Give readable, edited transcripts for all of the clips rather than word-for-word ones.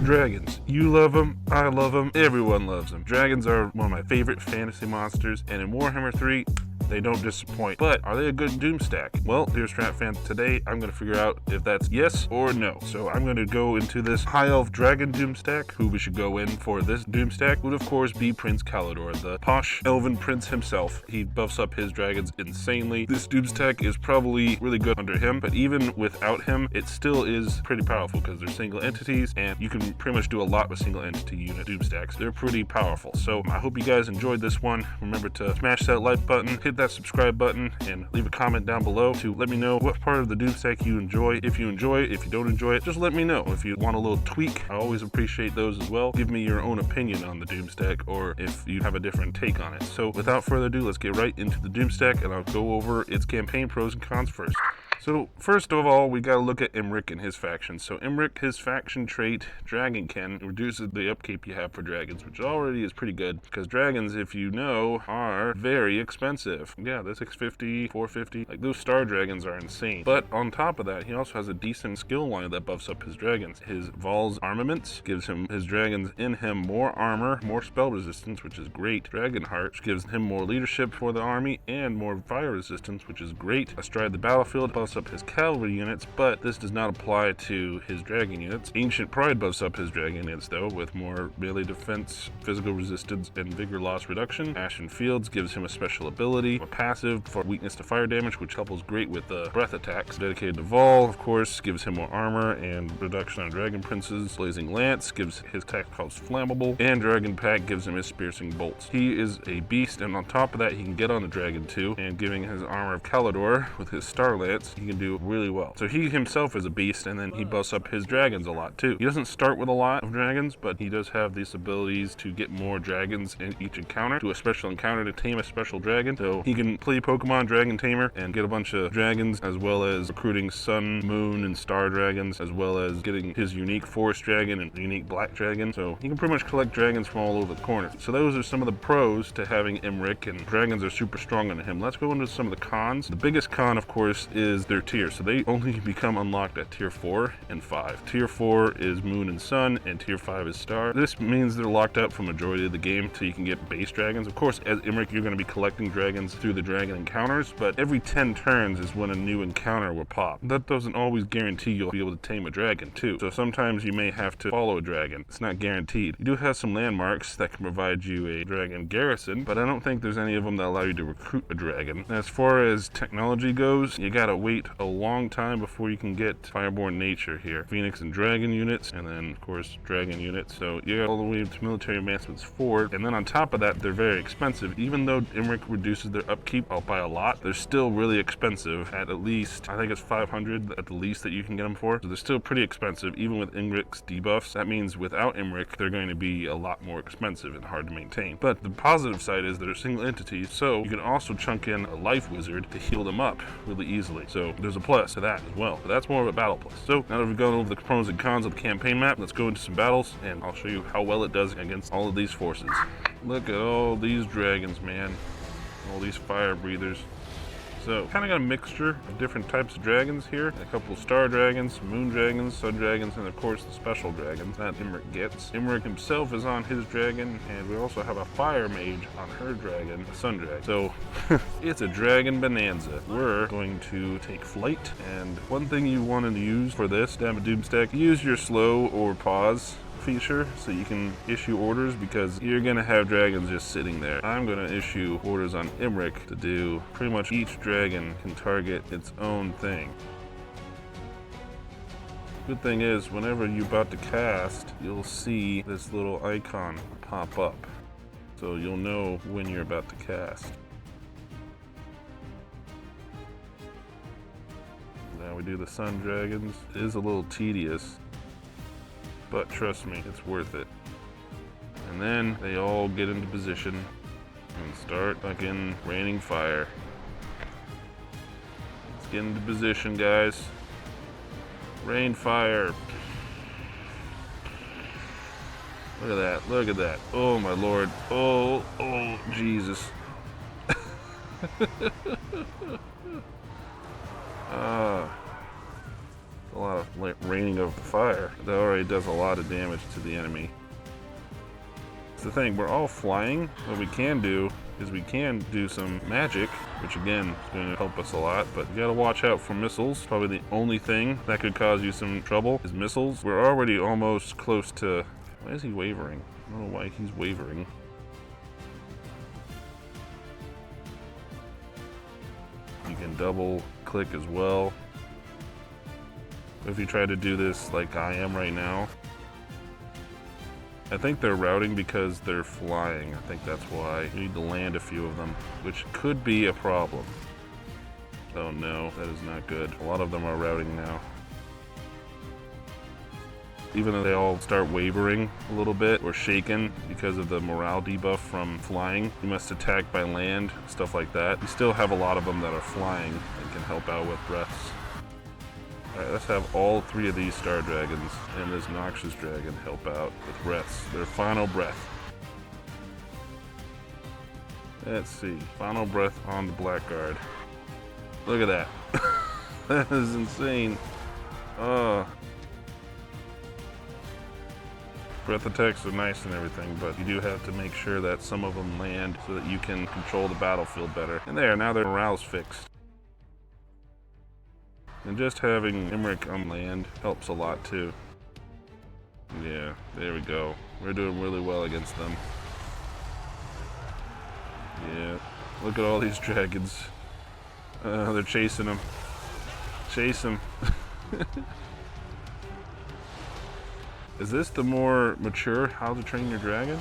Dragons. You love them, I love them, everyone loves them. Dragons are one of my favorite fantasy monsters, and in Warhammer 3, they don't disappoint. But are they a good Doomstack? Well, dear Strat fans, today I'm going to figure out if that's yes or no. So I'm going to go into this High Elf Dragon Doomstack. Who we should go in for this Doomstack would of course be Prince Calidor, the posh Elven prince himself. He buffs up his dragons insanely. This Doomstack is probably really good under him, but even without him, it still is pretty powerful because they're single entities, and you can pretty much do a lot with single entity unit Doomstacks. They're pretty powerful. So I hope you guys enjoyed this one. Remember to smash that like button, hit that subscribe button, and leave a comment down below to let me know what part of the Doomstack you enjoy. If you enjoy it, if you don't enjoy it, just let me know. If you want a little tweak, I always appreciate those as well. Give me your own opinion on the Doomstack, or if you have a different take on it. So without further ado, let's get right into the Doomstack, and I'll go over its campaign pros and cons first. So first of all, we gotta look at Imric and his faction. So Imric, his faction trait, Dragonkin, reduces the upkeep you have for dragons, which already is pretty good, because dragons, if you know, are very expensive. Yeah, they're 650, 450. Like, those star dragons are insane. But on top of that, he also has a decent skill line that buffs up his dragons. His Val's armaments gives him his dragons in him more armor, more spell resistance, which is great. Dragonheart, which gives him more leadership for the army and more fire resistance, which is great. Astride the battlefield buffs up his cavalry units, but this does not apply to his dragon units. Ancient Pride buffs up his dragon units though, with more melee defense, physical resistance, and vigor loss reduction. Ashen Fields gives him a special ability, a passive for weakness to fire damage, which helps great with the breath attacks. Dedicated to Vol, of course, gives him more armor and reduction on dragon princes. Blazing Lance gives his attack cost flammable, and Dragon Pack gives him his piercing bolts. He is a beast, and on top of that, he can get on the dragon too, and giving his armor of Calidor with his Star Lance, he can do really well. So he himself is a beast, and then he buffs up his dragons a lot too. He doesn't start with a lot of dragons, but he does have these abilities to get more dragons in each encounter, do a special encounter to tame a special dragon. So he can play Pokemon Dragon Tamer and get a bunch of dragons, as well as recruiting Sun, Moon, and Star dragons, as well as getting his unique Forest Dragon and unique Black Dragon. So he can pretty much collect dragons from all over the corner. So those are some of the pros to having Imric, and dragons are super strong on him. Let's go into some of the cons. The biggest con, of course, is their tier. So they only become unlocked at tier 4 and 5. Tier 4 is Moon and Sun, and tier 5 is Star. This means they're locked up for majority of the game till you can get base dragons. Of course, as Imric, you're going to be collecting dragons through the dragon encounters, but every 10 turns is when a new encounter will pop. That doesn't always guarantee you'll be able to tame a dragon too. So sometimes you may have to follow a dragon. It's not guaranteed. You do have some landmarks that can provide you a dragon garrison, but I don't think there's any of them that allow you to recruit a dragon. As far as technology goes, you gotta wait a long time before you can get Fireborn Nature here. Phoenix and Dragon units, and then of course Dragon units. So you got all the way to Military Advancements 4, and then on top of that, they're very expensive. Even though Imric reduces their upkeep by a lot, they're still really expensive at least, I think it's 500 at the least that you can get them for. So they're still pretty expensive, even with Imric's debuffs. That means without Imric, they're going to be a lot more expensive and hard to maintain. But the positive side is they're single entities, so you can also chunk in a Life Wizard to heal them up really easily. So there's a plus to that as well. But that's more of a battle plus. So now that we've gone over the pros and cons of the campaign map, let's go into some battles, and I'll show you how well it does against all of these forces. Look at all these dragons, man. All these fire breathers. So, kind of got a mixture of different types of dragons here. A couple of star dragons, moon dragons, sun dragons, and of course the special dragons that Imric gets. Imric himself is on his dragon, and we also have a fire mage on her dragon, a sun dragon. So, it's a dragon bonanza. We're going to take flight, and one thing you want to use for this Doomstack, use your slow or pause feature so you can issue orders, because you're gonna have dragons just sitting there. I'm gonna issue orders on Imric to do pretty much each dragon can target its own thing. Good thing is, whenever you're about to cast, you'll see this little icon pop up, so you'll know when you're about to cast. Now we do the sun dragons. It is a little tedious, but trust me, it's worth it. And then they all get into position and start fucking raining fire. Let's get into position, guys. Rain fire. Look at that, look at that. Oh my lord. Oh, Jesus. A lot of raining of fire. That already does a lot of damage to the enemy. It's the thing, we're all flying. What we can do is we can do some magic, which again is going to help us a lot, but you gotta watch out for missiles. Probably the only thing that could cause you some trouble is missiles. We're already almost close to... Why is he wavering? I don't know why he's wavering. You can double click as well. If you try to do this like I am right now, I think they're routing because they're flying. I think that's why. You need to land a few of them, which could be a problem. Oh no, that is not good. A lot of them are routing now. Even though they all start wavering a little bit or shaken because of the morale debuff from flying, you must attack by land, stuff like that. You still have a lot of them that are flying and can help out with breaths. Alright, let's have all three of these star dragons and this noxious dragon help out with breaths. Their final breath. Let's see. Final breath on the blackguard. Look at that. That is insane. Breath attacks are nice and everything, but you do have to make sure that some of them land so that you can control the battlefield better. And there, now their morale's fixed. And just having Imric on land helps a lot too. Yeah, there we go. We're doing really well against them. Yeah, look at all these dragons. They're chasing them. Chase them. Is this the more mature How to Train Your Dragon?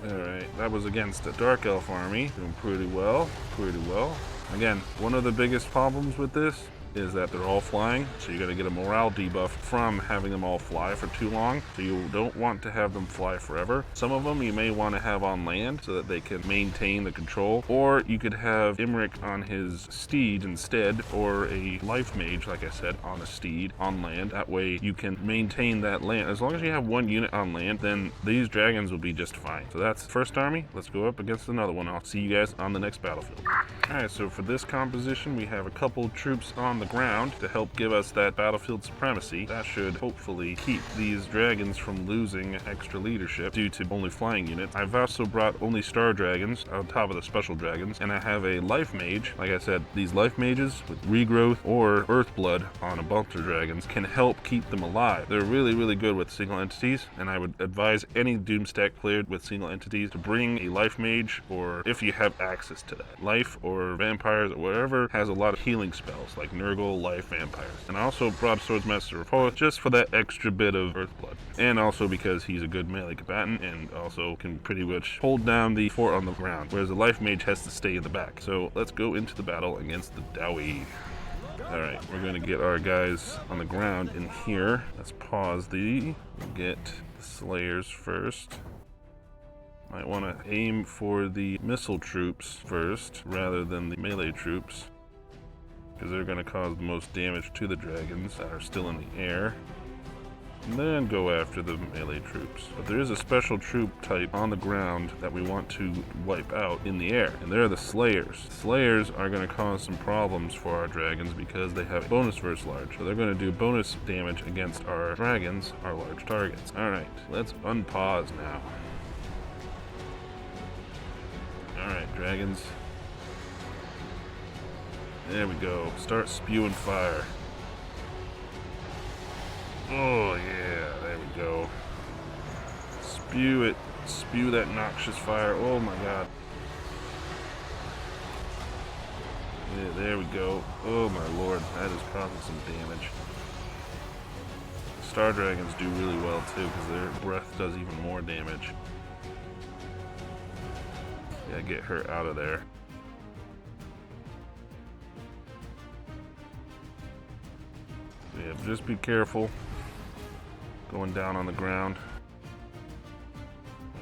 Alright, that was against a Dark Elf army. Doing pretty well, pretty well. Again, one of the biggest problems with this is that they're all flying, so you gotta get a morale debuff from having them all fly for too long. So you don't want to have them fly forever. Some of them you may want to have on land so that they can maintain the control, or you could have Imric on his steed instead, or a life mage, like I said, on a steed on land. That way you can maintain that land. As long as you have one unit on land, then these dragons will be just fine. So that's the first army. Let's go up against another one. I'll see you guys on the next battlefield. Alright, so for this composition, we have a couple troops on the ground to help give us that battlefield supremacy. That should hopefully keep these dragons from losing extra leadership due to only flying units. I've also brought only star dragons on top of the special dragons, and I have a life mage. Like I said, these life mages with regrowth or earth blood on a bunch of dragons can help keep them alive. They're really, really good with single entities, and I would advise any Doomstack player with single entities to bring a life mage, or if you have access to that, life or vampires or whatever has a lot of healing spells like Nurgle, life, vampires. And I also brought Swordsmaster Repulse just for that extra bit of earth blood, and also because he's a good melee combatant and also can pretty much hold down the fort on the ground, whereas the life mage has to stay in the back. So let's go into the battle against the boii. Alright, we're going to get our guys on the ground in here. Let's pause we'll get the Slayers first. Might want to aim for the missile troops first rather than the melee troops, because they're going to cause the most damage to the dragons that are still in the air. And then go after the melee troops. But there is a special troop type on the ground that we want to wipe out in the air, and they're the Slayers. Slayers are going to cause some problems for our dragons because they have bonus versus large. So they're going to do bonus damage against our dragons, our large targets. Alright, let's unpause now. Alright, dragons. There we go. Start spewing fire. Oh yeah, there we go. Spew it. Spew that noxious fire. Oh my god. Yeah, there we go. Oh my lord, that is causing some damage. Star dragons do really well too because their breath does even more damage. Yeah, get her out of there. Yeah, just be careful going down on the ground.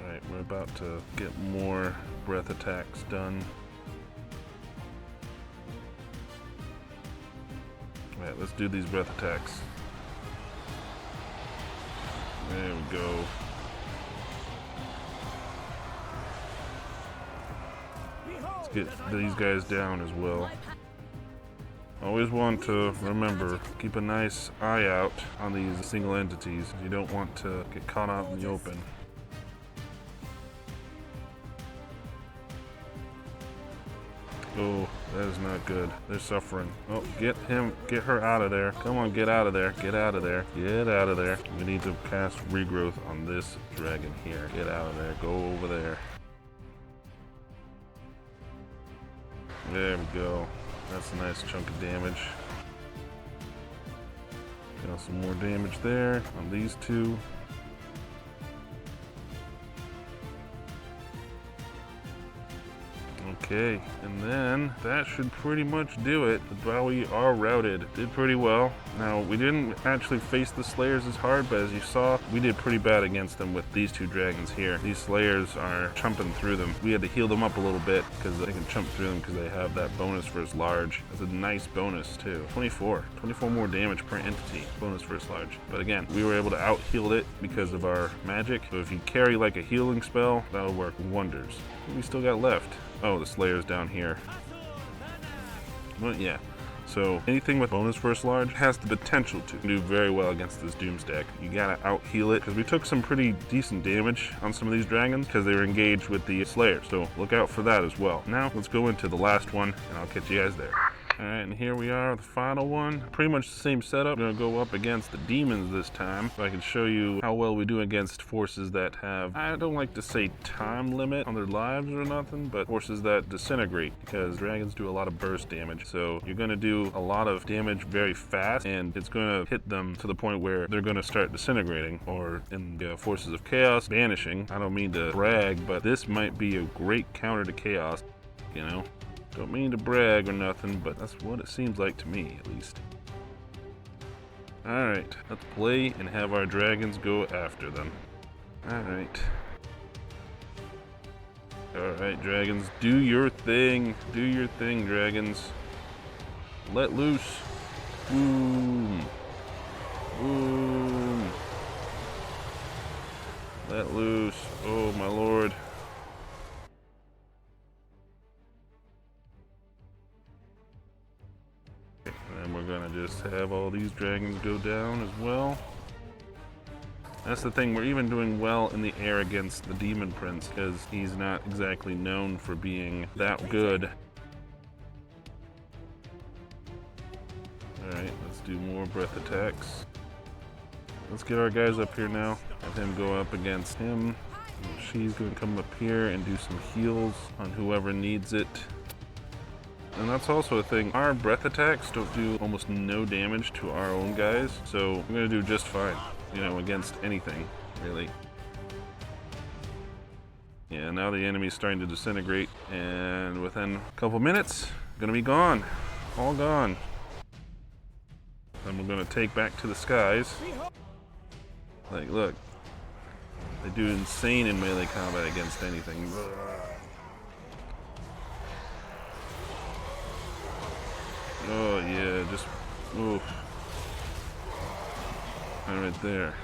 Alright, we're about to get more breath attacks done. Alright, let's do these breath attacks. There we go. Let's get these guys down as well. Always want to remember, keep a nice eye out on these single entities. You don't want to get caught out in the open. Oh, that is not good. They're suffering. Oh, get her out of there. Come on, get out of there. Get out of there. Get out of there. We need to cast regrowth on this dragon here. Get out of there. Go over there. There we go. That's a nice chunk of damage. Got some more damage there on these two. Okay, and then that should pretty much do it. The boii are routed. Did pretty well. Now, we didn't actually face the Slayers as hard, but as you saw, we did pretty bad against them with these two dragons here. These Slayers are chumping through them. We had to heal them up a little bit because they can chump through them because they have that bonus versus large. That's a nice bonus too. 24 more damage per entity, bonus versus large. But again, we were able to out-heal it because of our magic. So if you carry like a healing spell, that'll work wonders. What do we still got left? Oh, the Slayer's down here. Well, yeah. So anything with bonus versus large has the potential to do very well against this Doomstack. You gotta out-heal it, because we took some pretty decent damage on some of these dragons because they were engaged with the Slayer. So look out for that as well. Now, let's go into the last one, and I'll catch you guys there. Alright, and here we are, the final one. Pretty much the same setup. We're gonna go up against the demons this time, so I can show you how well we do against forces that have, I don't like to say time limit on their lives or nothing, but forces that disintegrate, because dragons do a lot of burst damage. So you're gonna do a lot of damage very fast, and it's gonna hit them to the point where they're gonna start disintegrating, or in the forces of chaos, vanishing. I don't mean to brag, but this might be a great counter to chaos, you know? Don't mean to brag or nothing, but that's what it seems like to me, at least. Alright, let's play and have our dragons go after them. Alright. Alright, dragons, do your thing. Do your thing, dragons. Let loose. Boom. Boom. Let loose. Oh, my lord. And we're gonna just have all these dragons go down as well. That's the thing, we're even doing well in the air against the Demon Prince because he's not exactly known for being that good. Alright, let's do more breath attacks. Let's get our guys up here now. Have him go up against him. She's gonna come up here and do some heals on whoever needs it. And that's also a thing, our breath attacks don't do almost no damage to our own guys, so we're gonna do just fine, you know, against anything, really. Yeah, now the enemy's starting to disintegrate, and within a couple minutes, gonna be gone, all gone. Then we're gonna take back to the skies. Like, look, they do insane in melee combat against anything. Oh yeah, just, oof. Right there.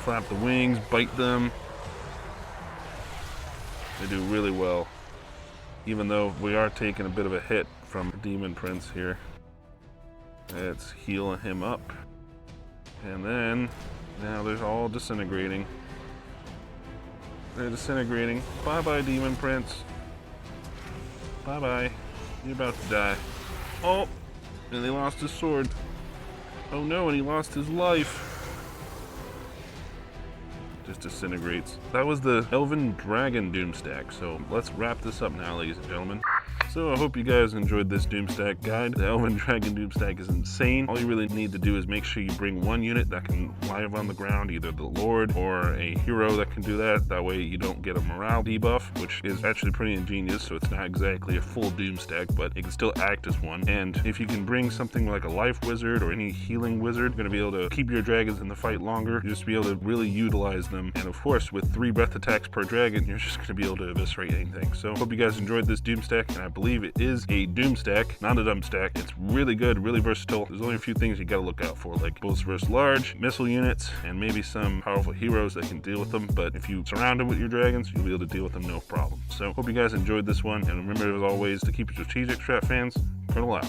Flap the wings, bite them. They do really well. Even though we are taking a bit of a hit from Demon Prince here. Let's heal him up. And then, now they're all disintegrating. They're disintegrating. Bye-bye, Demon Prince. Bye-bye. You're about to die. Oh! And they lost his sword. Oh no, and he lost his life. Just disintegrates. That was the Elven Dragon Doomstack, so let's wrap this up now, ladies and gentlemen. So I hope you guys enjoyed this Doomstack guide. The Elven Dragon Doomstack is insane. All you really need to do is make sure you bring one unit that can live on the ground, either the Lord or a hero that can do that. That way you don't get a morale debuff, which is actually pretty ingenious, so it's not exactly a full Doomstack, but it can still act as one. And if you can bring something like a life wizard or any healing wizard, you're going to be able to keep your dragons in the fight longer. You'll just be able to really utilize them. And of course, with 3 breath attacks per dragon, you're just going to be able to eviscerate anything. So I hope you guys enjoyed this Doomstack, and I believe believe it is a Doomstack, not a dumbstack. It's really good, really versatile. There's only a few things you gotta look out for, like bullets versus large, missile units, and maybe some powerful heroes that can deal with them. But if you surround them with your dragons, you'll be able to deal with them no problem. So hope you guys enjoyed this one, and remember as always to keep it strategic, Strat fans. Colonel out.